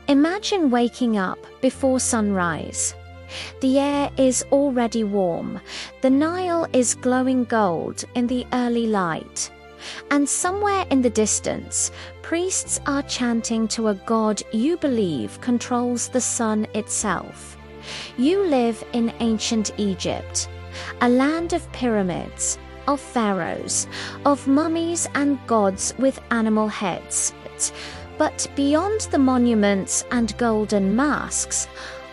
Imagine waking up before sunrise. The air is already warm, the Nile is glowing gold in the early light, and somewhere in the distance, priests are chanting to a god you believe controls the sun itself. You live in ancient Egypt, a land of pyramids, of pharaohs, of mummies and gods with animal heads. But beyond the monuments and golden masks,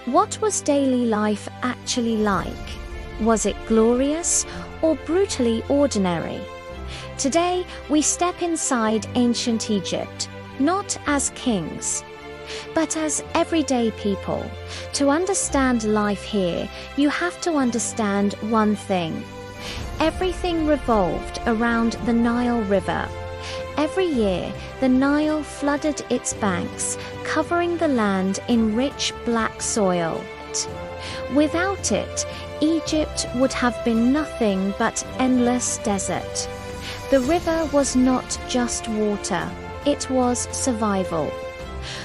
what was daily life actually like? Was it glorious or brutally ordinary? Today, we step inside ancient Egypt, not as kings, but as everyday people. To understand life here, you have to understand one thing. Everything revolved around the Nile River. Every year, the Nile flooded its banks, covering the land in rich black soil. Without it, Egypt would have been nothing but endless desert. The river was not just water, it was survival.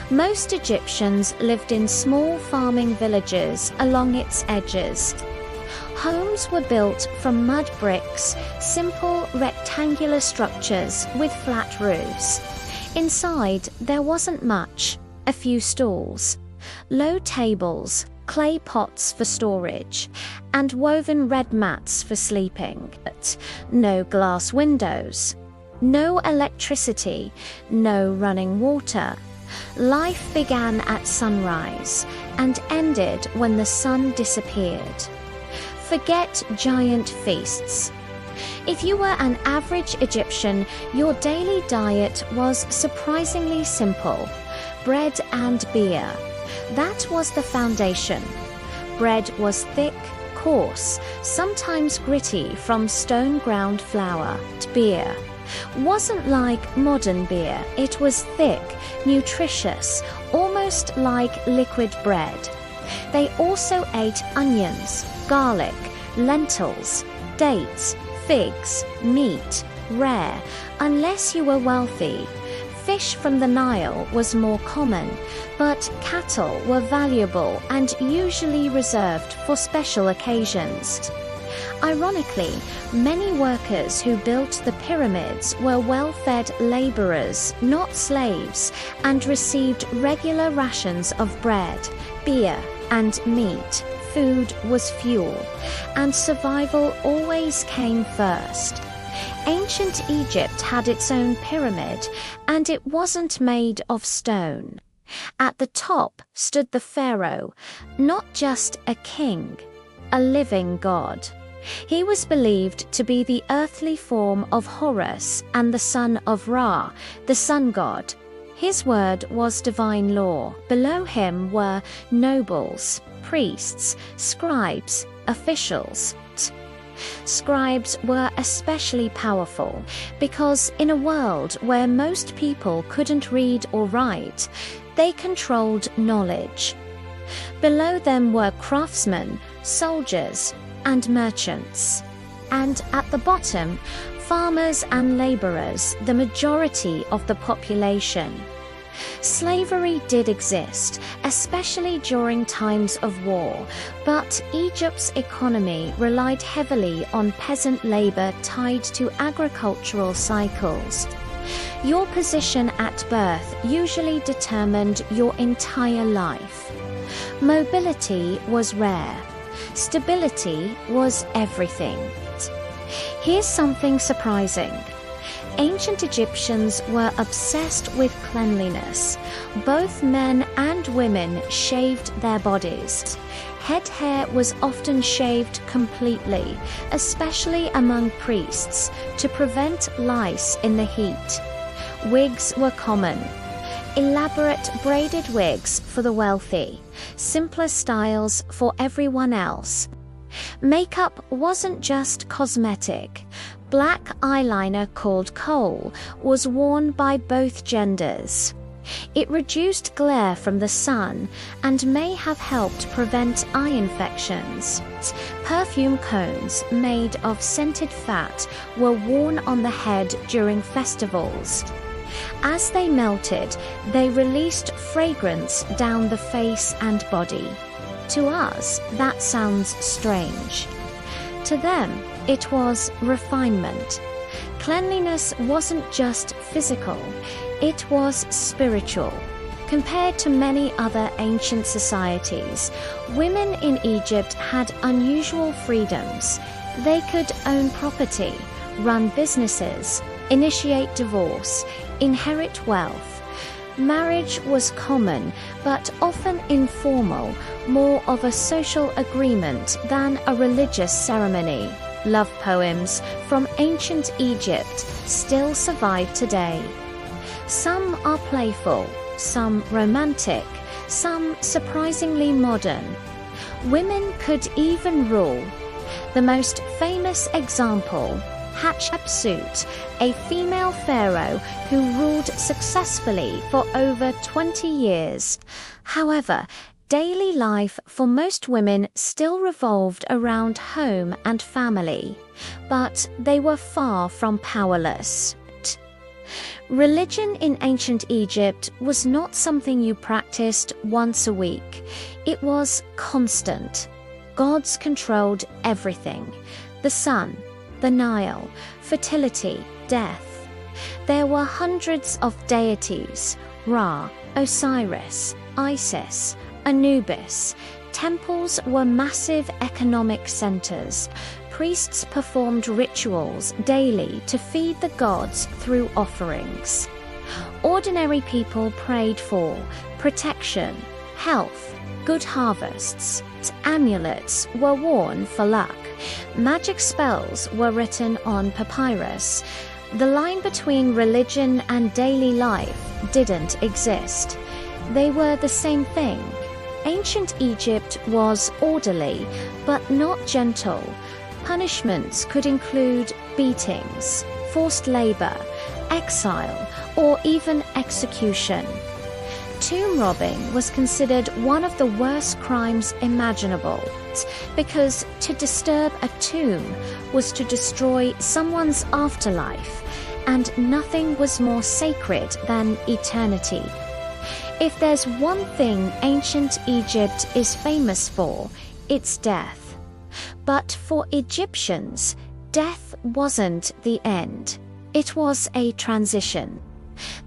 Most Egyptians lived in small farming villages along its edges. Homes were built from mud bricks, simple rectangular structures with flat roofs. Inside, there wasn't much: a few stalls, low tables, clay pots for storage, and woven red mats for sleeping. But no glass windows, no electricity, no running water. Life began at sunrise and ended when the sun disappeared. Forget giant feasts. If you were an average Egyptian, your daily diet was surprisingly simple: bread and beer. That was the foundation. Bread was thick, coarse, sometimes gritty from stone-ground flour. Beer wasn't like modern beer. It was thick, nutritious, almost like liquid bread. They also ate onions, garlic, lentils, dates, figs, meat, rare, unless you were wealthy. Fish from the Nile was more common, but cattle were valuable and usually reserved for special occasions. Ironically, many workers who built the pyramids were well-fed laborers, not slaves, and received regular rations of bread, beer, and meat. Food was fuel, and survival always came first. Ancient Egypt had its own pyramid, and it wasn't made of stone. At the top stood the pharaoh, not just a king, a living god. He was believed to be the earthly form of Horus and the son of Ra, the sun god. His word was divine law. Below him were nobles, priests, scribes, officials. Scribes were especially powerful because in a world where most people couldn't read or write, they controlled knowledge. Below them were craftsmen, soldiers, and merchants. And at the bottom, farmers and laborers, the majority of the population. Slavery did exist, especially during times of war, but Egypt's economy relied heavily on peasant labor tied to agricultural cycles. Your position at birth usually determined your entire life. Mobility was rare. Stability was everything. Here's something surprising. Ancient Egyptians were obsessed with cleanliness. Both men and women shaved their bodies. Head hair was often shaved completely, especially among priests, to prevent lice in the heat. Wigs were common. Elaborate braided wigs for the wealthy, simpler styles for everyone else. Makeup wasn't just cosmetic. Black eyeliner, called kohl, was worn by both genders. It reduced glare from the sun and may have helped prevent eye infections. Perfume cones made of scented fat were worn on the head during festivals. As they melted, they released fragrance down the face and body. To us, that sounds strange. To them, it was refinement. Cleanliness wasn't just physical, it was spiritual. Compared to many other ancient societies, women in Egypt had unusual freedoms. They could own property, run businesses, initiate divorce, inherit wealth. Marriage was common, but often informal, more of a social agreement than a religious ceremony. Love poems from ancient Egypt still survive today. Some are playful, some romantic, some surprisingly modern. Women could even rule. The most famous example, Hatshepsut, a female pharaoh who ruled successfully for over 20 years. However, daily life for most women still revolved around home and family, but they were far from powerless. Religion in ancient Egypt was not something you practiced once a week. It was constant. Gods controlled everything: the sun, the Nile, fertility, death. There were hundreds of deities: Ra, Osiris, Isis, Anubis. Temples were massive economic centers. Priests performed rituals daily to feed the gods through offerings. Ordinary people prayed for protection, health, good harvests. Amulets were worn for luck. Magic spells were written on papyrus. The line between religion and daily life didn't exist. They were the same thing. Ancient Egypt was orderly, but not gentle. Punishments could include beatings, forced labor, exile, or even execution. Tomb robbing was considered one of the worst crimes imaginable, because to disturb a tomb was to destroy someone's afterlife, and nothing was more sacred than eternity. If there's one thing ancient Egypt is famous for, it's death. But for Egyptians, death wasn't the end. It was a transition.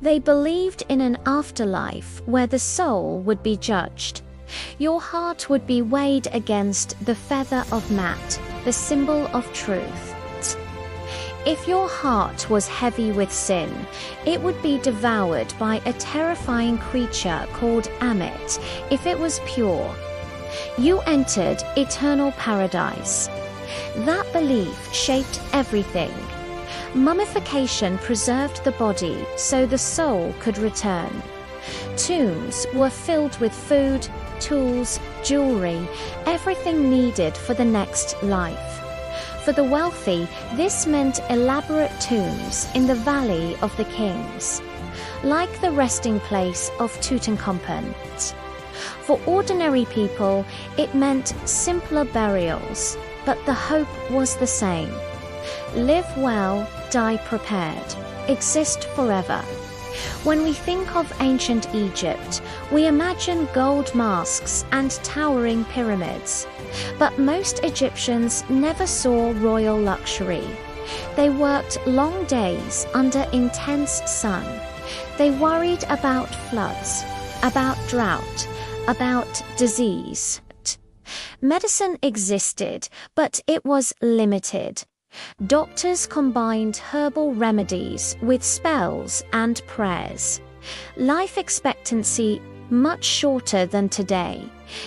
They believed in an afterlife where the soul would be judged. Your heart would be weighed against the feather of Mat, the symbol of truth. If your heart was heavy with sin, it would be devoured by a terrifying creature called Ammit. If it was pure, you entered eternal paradise. That belief shaped everything. Mummification preserved the body so the soul could return. Tombs were filled with food, tools, jewelry, everything needed for the next life. For the wealthy, this meant elaborate tombs in the Valley of the Kings, like the resting place of Tutankhamun. For ordinary people, it meant simpler burials, but the hope was the same. Live well, die prepared, exist forever. When we think of ancient Egypt, we imagine gold masks and towering pyramids. But most Egyptians never saw royal luxury. They worked long days under intense sun. They worried about floods, about drought, about disease. Medicine existed, but it was limited. Doctors combined herbal remedies with spells and prayers. Life expectancy much shorter than today.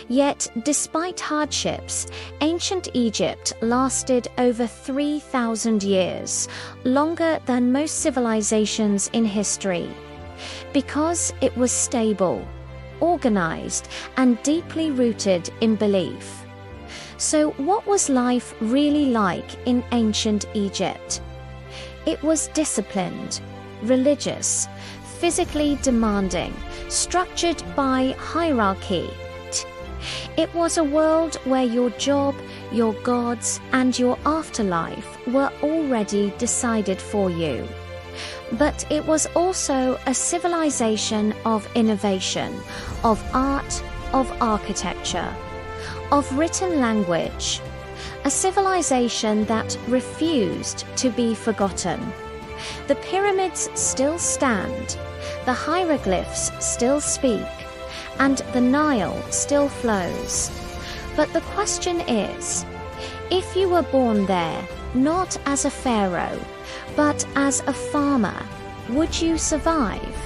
Yet, despite hardships, ancient Egypt lasted over 3,000 years, longer than most civilizations in history. Because it was stable, organized, and deeply rooted in belief. So what was life really like in ancient Egypt? It was disciplined, religious, physically demanding, structured by hierarchy. It was a world where your job, your gods, and your afterlife were already decided for you. But it was also a civilization of innovation, of art, of architecture, of written language, a civilization that refused to be forgotten. The pyramids still stand, the hieroglyphs still speak, and the Nile still flows. But the question is, if you were born there, not as a pharaoh, but as a farmer, would you survive?